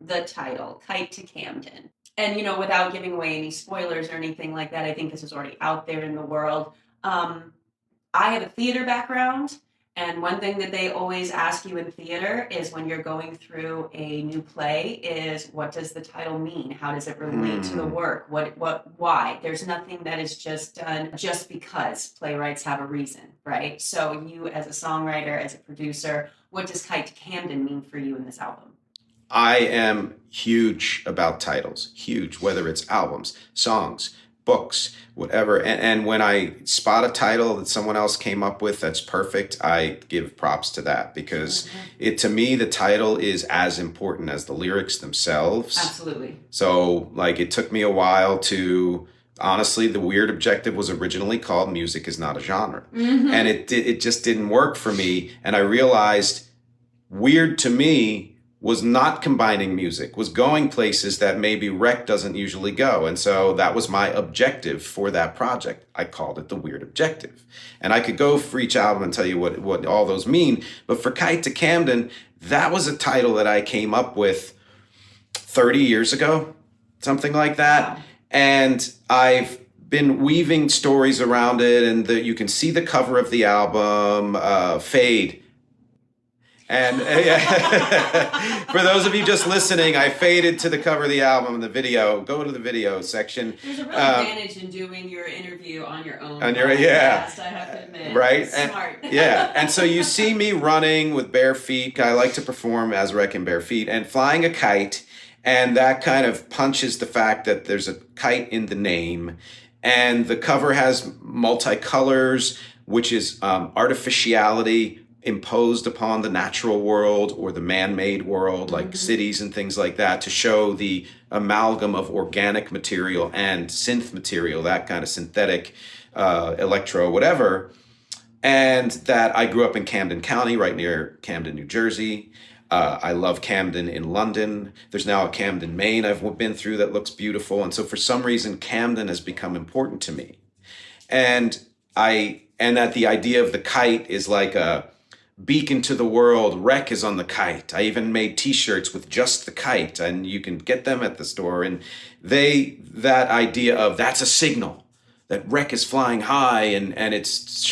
the title, Kite to Camden. And, without giving away any spoilers or anything like that, I think this is already out there in the world. Um, I have a theater background, and one thing that they always ask you in theater is when you're going through a new play is what does the title mean? How does it relate to the Hmm. work? Why? There's nothing that is just done just because playwrights have a reason, right? So you as a songwriter, as a producer, what does Kite to Camden mean for you in this album? I am huge about titles, huge, whether it's albums, songs, books, whatever. And when I spot a title that someone else came up with that's perfect, I give props to that because Mhm. to me, the title is as important as the lyrics themselves. Absolutely. So, like, it took me a while to. Honestly, the weird objective was originally called Music is Not a Genre. And Hmm. it just didn't work for me. And I realized weird to me was not combining music, was going places that maybe rec doesn't usually go. And so that was my objective for that project. I called it the weird objective. And I could go for each album and tell you what all those mean. But for Kite to Camden, that was a title that I came up with 30 years ago, something like that. Wow. And I've been weaving stories around it. And you can see the cover of the album, Fade. And for those of you just listening, I faded to the cover of the album and the video. Go to the video section. There's a real advantage in doing your interview on your own And podcast, I have to admit. right? Smart. Yeah. And so you see me running with bare feet. I like to perform as Rec in bare feet and flying a kite. And that kind of punches the fact that there's a kite in the name. And the cover has multicolors, which is artificiality imposed upon the natural world or the man-made world, like cities and things like that, to show the amalgam of organic material and synth material, that kind of synthetic, electro, whatever. And that I grew up in Camden County, right near Camden, New Jersey. I love Camden in London. There's now a Camden, Maine I've been through that looks beautiful. And so for some reason, Camden has become important to me. And that the idea of the kite is like a beacon to the world. Rec is on the kite. I even made t-shirts with just the kite, and you can get them at the store. And that idea of that's a signal that Rec is flying high, and it's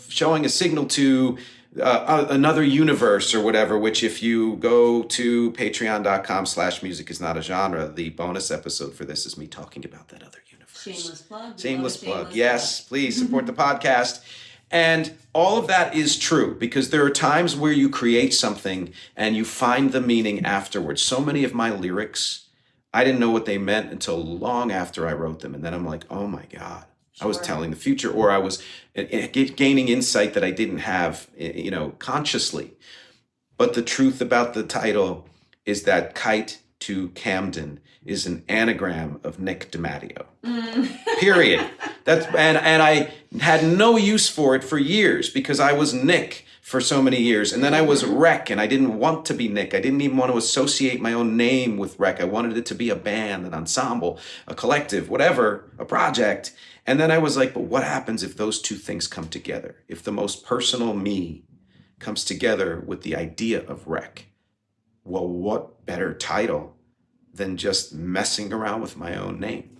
showing a signal to another universe or whatever, which if you go to patreon.com/music is not a genre, the bonus episode for this is me talking about that other universe. Shameless plug. Shameless plug. Yes, please support the podcast. And all of that is true because there are times where you create something and you find the meaning afterwards. So many of my lyrics, I didn't know what they meant until long after I wrote them. And then I'm like, oh my God, I was telling the future, or I was gaining insight that I didn't have, consciously. But the truth about the title is that Kite to Camden is an anagram of Nick DiMatteo. Period. And I had no use for it for years because I was Nick for so many years. And then I was Rec, and I didn't want to be Nick. I didn't even want to associate my own name with Rec. I wanted it to be a band, an ensemble, a collective, whatever, a project. And then I was like, but what happens if those two things come together? If the most personal me comes together with the idea of Rec? Well, what better title than just messing around with my own name?